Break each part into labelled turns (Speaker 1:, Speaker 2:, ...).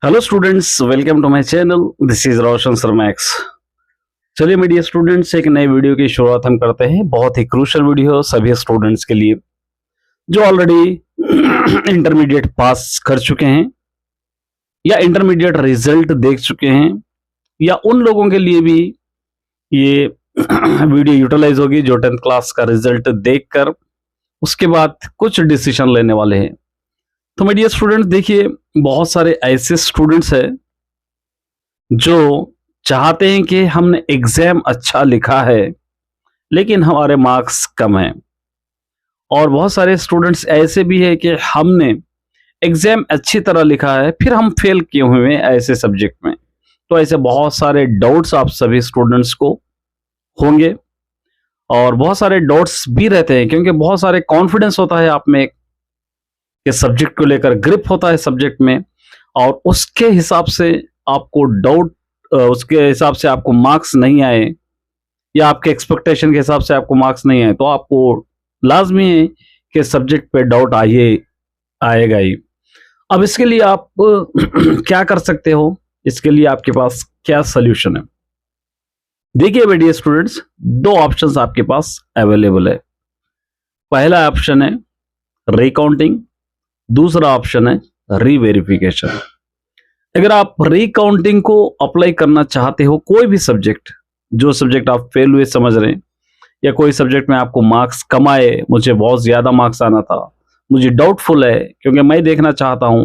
Speaker 1: Hello students, welcome to my channel. This is Roshan sir Max. चलिए media students, एक नई video की शुरुआत हम करते हैं। बहुत ही क्रूशियल वीडियो सभी स्टूडेंट्स के लिए जो ऑलरेडी इंटरमीडिएट पास कर चुके हैं या इंटरमीडिएट रिजल्ट देख चुके हैं, या उन लोगों के लिए भी ये वीडियो यूटिलाइज होगी जो 10th क्लास का रिजल्ट देखकर उसके बाद कुछ डिसीजन लेने वाले हैं। तो माय डियर स्टूडेंट्स, देखिए बहुत सारे ऐसे स्टूडेंट्स हैं जो चाहते हैं कि हमने एग्जाम अच्छा लिखा है लेकिन हमारे मार्क्स कम हैं, और बहुत सारे स्टूडेंट्स ऐसे भी है कि हमने एग्जाम अच्छी तरह लिखा है फिर हम फेल किए हुए हैं ऐसे सब्जेक्ट में। तो ऐसे बहुत सारे डाउट्स आप सभी स्टूडेंट्स को होंगे, और बहुत सारे डाउट्स भी रहते हैं क्योंकि बहुत सारे कॉन्फिडेंस होता है आप में कि सब्जेक्ट को लेकर, ग्रिप होता है सब्जेक्ट में, और उसके हिसाब से आपको डाउट, उसके हिसाब से आपको मार्क्स नहीं आए या आपके एक्सपेक्टेशन के हिसाब से आपको मार्क्स नहीं आए तो आपको लाजमी है कि सब्जेक्ट पे डाउट आएगा ही। अब इसके लिए आप क्या कर सकते हो, इसके लिए आपके पास क्या सोल्यूशन है? देखिए बेटिए स्टूडेंट्स, दो ऑप्शंस आपके पास अवेलेबल है। पहला ऑप्शन है रिकाउंटिंग, दूसरा ऑप्शन है रीवेरिफिकेशन। अगर आप रिकाउंटिंग को अप्लाई करना चाहते हो, कोई भी सब्जेक्ट, जो सब्जेक्ट आप फेल हुए समझ रहे हैं या कोई सब्जेक्ट में आपको मार्क्स कम आए, मुझे बहुत ज्यादा मार्क्स आना था, मुझे डाउटफुल है क्योंकि मैं देखना चाहता हूं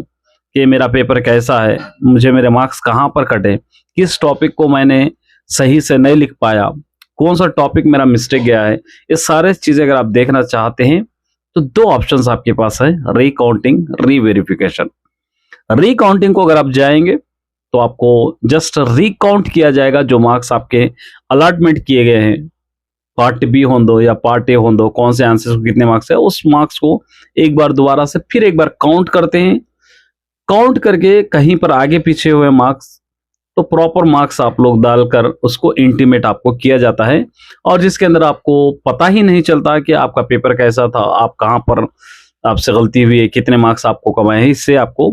Speaker 1: कि मेरा पेपर कैसा है, मुझे मेरे मार्क्स कहां पर कटे, किस टॉपिक को मैंने सही से नहीं लिख पाया, कौन सा टॉपिक मेरा मिस्टेक गया है, ये सारे चीजें अगर आप देखना चाहते हैं तो दो ऑप्शंस आपके पास है, रिकाउंटिंग, रीवेरिफिकेशन। रिकाउंटिंग को अगर आप जाएंगे तो आपको जस्ट रिकाउंट किया जाएगा जो मार्क्स आपके अलॉटमेंट किए गए हैं, पार्ट बी हो दो या पार्ट ए हो दो, कौन से आंसर्स को कितने मार्क्स है, उस मार्क्स को एक बार दोबारा से फिर एक बार काउंट करते हैं। काउंट करके कहीं पर आगे पीछे हुए मार्क्स तो प्रॉपर मार्क्स आप लोग डालकर उसको इंटीमेट आपको किया जाता है, और जिसके अंदर आपको पता ही नहीं चलता कि आपका पेपर कैसा था, आप कहां पर आपसे गलती हुई है, कितने मार्क्स आपको कमाए हैं, इससे आपको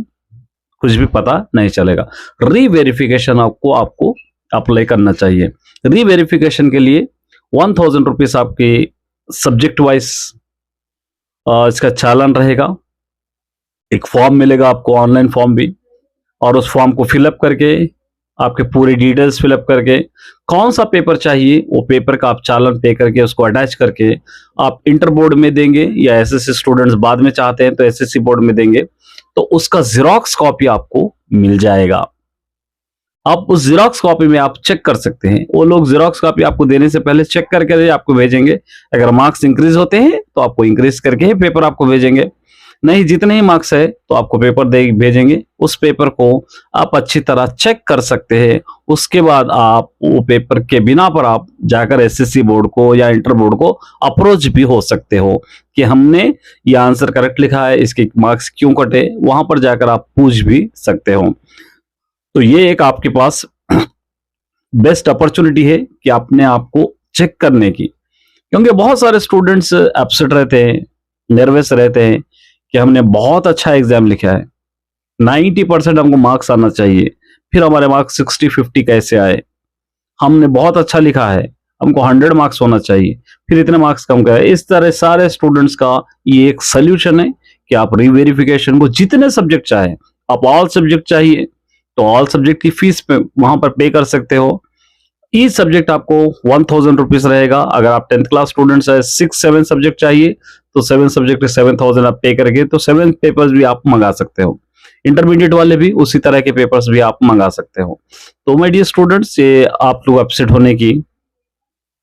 Speaker 1: कुछ भी पता नहीं चलेगा। रीवेरिफिकेशन आपको अप्लाई करना चाहिए। रीवेरिफिकेशन के लिए 1000 रुपीज आपके सब्जेक्ट वाइज इसका चालान रहेगा। एक फॉर्म मिलेगा आपको, ऑनलाइन फॉर्म भी, और उस फॉर्म को फिलअप करके आपके पूरी डिटेल्स फिलअप करके कौन सा पेपर चाहिए वो पेपर का आप चालान पे करके उसको अटैच करके आप इंटर बोर्ड में देंगे, या एसएससी स्टूडेंट्स बाद में चाहते हैं तो एसएससी बोर्ड में देंगे, तो उसका जेरोक्स कॉपी आपको मिल जाएगा। आप उस जेरोक्स कॉपी में आप चेक कर सकते हैं, वो लोग जेरोक्स कॉपी आपको देने से पहले चेक करके आपको भेजेंगे। अगर मार्क्स इंक्रीज होते हैं तो आपको इंक्रीज करके ही पेपर आपको भेजेंगे, नहीं जितने ही मार्क्स है तो आपको पेपर भेजेंगे। उस पेपर को आप अच्छी तरह चेक कर सकते हैं। उसके बाद आप वो पेपर के बिना पर आप जाकर एसएससी बोर्ड को या इंटर बोर्ड को अप्रोच भी हो सकते हो कि हमने ये आंसर करेक्ट लिखा है, इसके मार्क्स क्यों कटे, वहां पर जाकर आप पूछ भी सकते हो। तो ये एक आपके पास बेस्ट अपॉर्चुनिटी है कि अपने आप को चेक करने की, क्योंकि बहुत सारे स्टूडेंट्स अपसेट रहते हैं, नर्वस रहते हैं कि हमने बहुत अच्छा एग्जाम लिखा है, 90% हमको मार्क्स आना चाहिए, फिर हमारे मार्क्स 60-50 कैसे आए, हमने बहुत अच्छा लिखा है, हमको 100 मार्क्स होना चाहिए, फिर इतने मार्क्स कम गए। इस तरह सारे स्टूडेंट्स का ये एक सोल्यूशन है कि आप रीवेरिफिकेशन को जितने सब्जेक्ट चाहे, आप ऑल सब्जेक्ट चाहिए तो ऑल सब्जेक्ट की फीस पे वहां पर पे कर सकते हो। ईच सब्जेक्ट आपको 1000 रुपीज रहेगा। अगर आप 10th क्लास स्टूडेंट्स है, 6-7 सब्जेक्ट चाहिए तो 7 सब्जेक्ट 7000 आप पे करके तो 7 पेपर्स भी आप मंगा सकते हो। इंटरमीडिएट वाले भी उसी तरह के पेपर्स भी आप मंगा सकते हो। तो माय डियर स्टूडेंट्स, ये आप लोग अपसेट होने की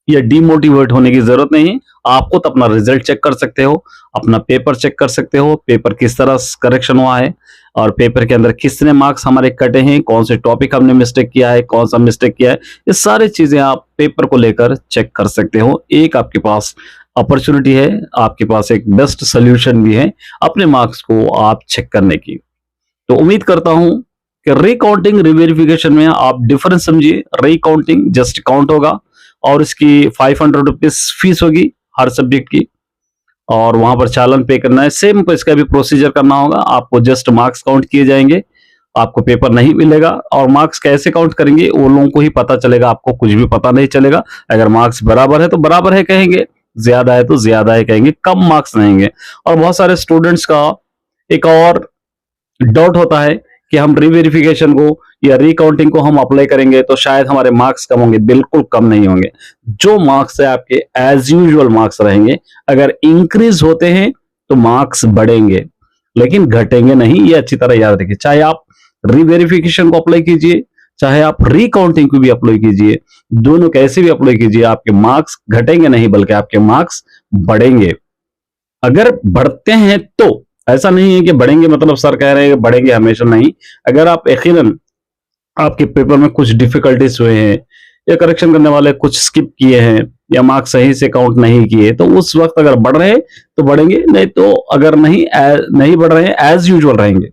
Speaker 1: या डिमोटिवेट होने की जरूरत नहीं है। आपको तो अपना रिजल्ट चेक कर सकते हो, अपना पेपर चेक कर सकते हो, पेपर किस तरह करेक्शन हुआ है और पेपर के अंदर कितने मार्क्स हमारे कटे हैं, कौन से टॉपिक हमने मिस्टेक किया है, कौन सा मिस्टेक किया है, ये सारी चीजें आप पेपर को लेकर चेक कर सकते हो। एक आपके पास अपॉर्चुनिटी है, आपके पास एक बेस्ट सोल्यूशन भी है अपने मार्क्स को आप चेक करने की। तो उम्मीद करता हूं कि रिकाउंटिंग रीवेरिफिकेशन में आप डिफरेंस समझिए। रिकाउंटिंग जस्ट काउंट होगा और इसकी 500 रुपीज फीस होगी हर सब्जेक्ट की, और वहां पर चालान पे करना है। सेम इसका भी प्रोसीजर करना होगा, आपको जस्ट मार्क्स काउंट किए जाएंगे आपको पेपर नहीं मिलेगा। और मार्क्स कैसे काउंट करेंगे वो लोगों को ही पता चलेगा, आपको कुछ भी पता नहीं चलेगा। अगर मार्क्स बराबर है तो बराबर है कहेंगे, ज्यादा है तो ज्यादा है कहेंगे, कम मार्क्स रहेंगे। और बहुत सारे स्टूडेंट्स का एक और डाउट होता है कि हम रीवेरिफिकेशन को या रिकाउंटिंग को हम अप्लाई करेंगे तो शायद हमारे मार्क्स कम होंगे। बिल्कुल कम नहीं होंगे, जो मार्क्स है आपके एज यूजुअल मार्क्स रहेंगे। अगर इंक्रीज होते हैं तो मार्क्स बढ़ेंगे, लेकिन घटेंगे नहीं, ये अच्छी तरह याद रखिए। चाहे आप रीवेरिफिकेशन को अप्लाई कीजिए, चाहे आप रिकाउंटिंग को भी अप्लाई कीजिए, दोनों कैसे भी अप्लाई कीजिए, आपके मार्क्स घटेंगे नहीं बल्कि आपके मार्क्स बढ़ेंगे। अगर बढ़ते हैं तो ऐसा नहीं है कि बढ़ेंगे मतलब सर कह रहे हैं बढ़ेंगे, हमेशा नहीं। अगर आप यकीनन आपके पेपर में कुछ डिफिकल्टीज हुए हैं या करेक्शन करने वाले कुछ स्किप किए हैं या मार्क्स सही से काउंट नहीं किए, तो उस वक्त अगर बढ़ रहे हैं तो बढ़ेंगे, नहीं तो अगर नहीं बढ़ रहे हैं एज यूजुअल रहेंगे।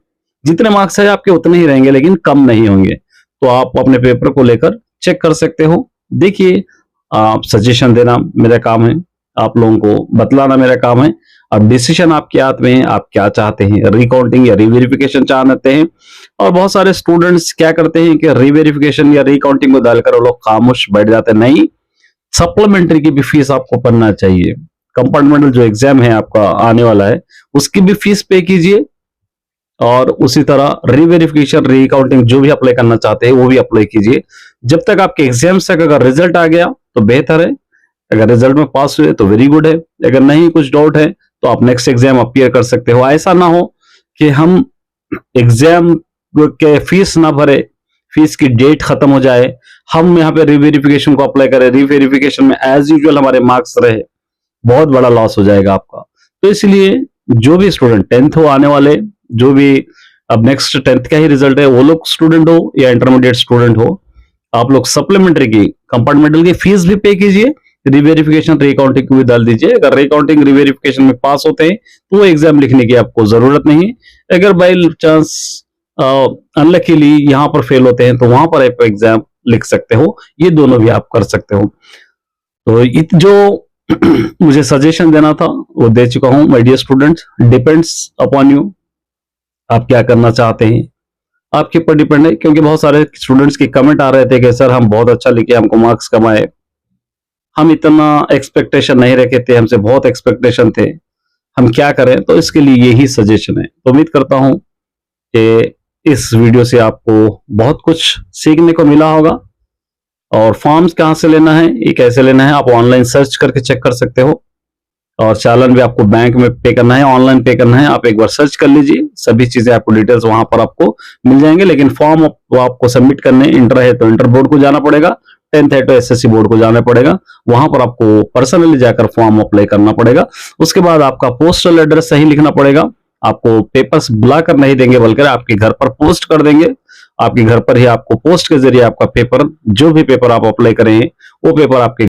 Speaker 1: जितने मार्क्स है आपके उतने ही रहेंगे, लेकिन कम नहीं होंगे। तो आप अपने पेपर को लेकर चेक कर सकते हो। देखिए, आप सजेशन देना मेरा काम है, आप लोगों को बतलाना मेरा काम है। अब डिसीजन आपके हाथ में है, आप क्या चाहते हैं, रिकाउंटिंग या रीवेरिफिकेशन चाहते हैं। और बहुत सारे स्टूडेंट्स क्या करते हैं कि रीवेरिफिकेशन या रिकाउंटिंग को डालकर वो लोग खामोश बैठ जाते हैं। नहीं, सप्लीमेंट्री की भी फीस आपको पढ़ना चाहिए। कंपार्टमेंटल जो एग्जाम है आपका आने वाला है, उसकी भी फीस पे कीजिए। और उसी तरह रीवेरिफिकेशन रिकाउंटिंग जो भी अप्लाई करना चाहते हैं वो भी अप्लाई कीजिए। जब तक आपके एग्जाम्स तक अगर रिजल्ट आ गया तो बेहतर है, अगर रिजल्ट में पास हुए तो वेरी गुड है। अगर नहीं कुछ डाउट है तो आप नेक्स्ट एग्जाम अपीयर कर सकते हो। ऐसा ना हो कि हम एग्जाम के फीस ना भरे, फीस की डेट खत्म हो जाए, हम यहाँ पे रीवेरिफिकेशन को अप्लाई करें, रीवेरिफिकेशन में एज यूजुअल हमारे मार्क्स रहे, बहुत बड़ा लॉस हो जाएगा आपका। तो इसलिए जो भी स्टूडेंट 10th हो आने वाले, जो भी अब नेक्स्ट 10th का ही रिजल्ट है, वो लोग स्टूडेंट हो या इंटरमीडिएट स्टूडेंट हो, आप लोग सप्लीमेंट्री की कंपार्टमेंटल की फीस भी पे कीजिए, रिवेरिफिकेशन रिकाउंटिंग को भी डाल दीजिए। अगर रिकाउंटिंग रिवेरिफिकेशन में पास होते हैं तो वो एग्जाम लिखने की आपको जरूरत नहीं है। अगर बाई चांस अनलकीली यहाँ पर फेल होते हैं तो वहां पर आप एग्जाम लिख सकते हो। ये दोनों भी आप कर सकते हो। तो जो मुझे सजेशन देना था वो दे चुका हूं my dear students. Depends upon you, आप क्या करना चाहते हैं आपके ऊपर डिपेंड है। क्योंकि बहुत सारे स्टूडेंट्स के कमेंट आ रहे थे कि सर हम बहुत अच्छा लिखे, हमको मार्क्स कम आए, हम इतना एक्सपेक्टेशन नहीं रखे थे, हमसे बहुत एक्सपेक्टेशन थे, हम क्या करें। तो इसके लिए यही सजेशन है। तो उम्मीद करता हूं कि इस वीडियो से आपको बहुत कुछ सीखने को मिला होगा। और फॉर्म्स कहाँ से लेना है, ये कैसे लेना है, आप ऑनलाइन सर्च करके चेक कर सकते हो। और चालान भी आपको बैंक में पे करना है, ऑनलाइन पे करना है, आप एक बार सर्च कर लीजिए, सभी चीजें आपको डिटेल्स वहां पर आपको मिल जाएंगे। लेकिन फॉर्म वो आपको सबमिट करने, इंटर है तो इंटर बोर्ड को जाना पड़ेगा, 10th है तो एसएससी बोर्ड को जाना पड़ेगा, वहां पर आपको पर्सनली जाकर फॉर्म अप्लाई करना पड़ेगा। उसके बाद आपका पोस्टल एड्रेस सही लिखना पड़ेगा। आपको पेपर्स बुलाकर नहीं देंगे बल्कि आपके घर पर पोस्ट कर देंगे। आपके घर पर ही आपको पोस्ट के जरिए आपका पेपर, जो भी पेपर आप अप्लाई करें वो पेपर आपके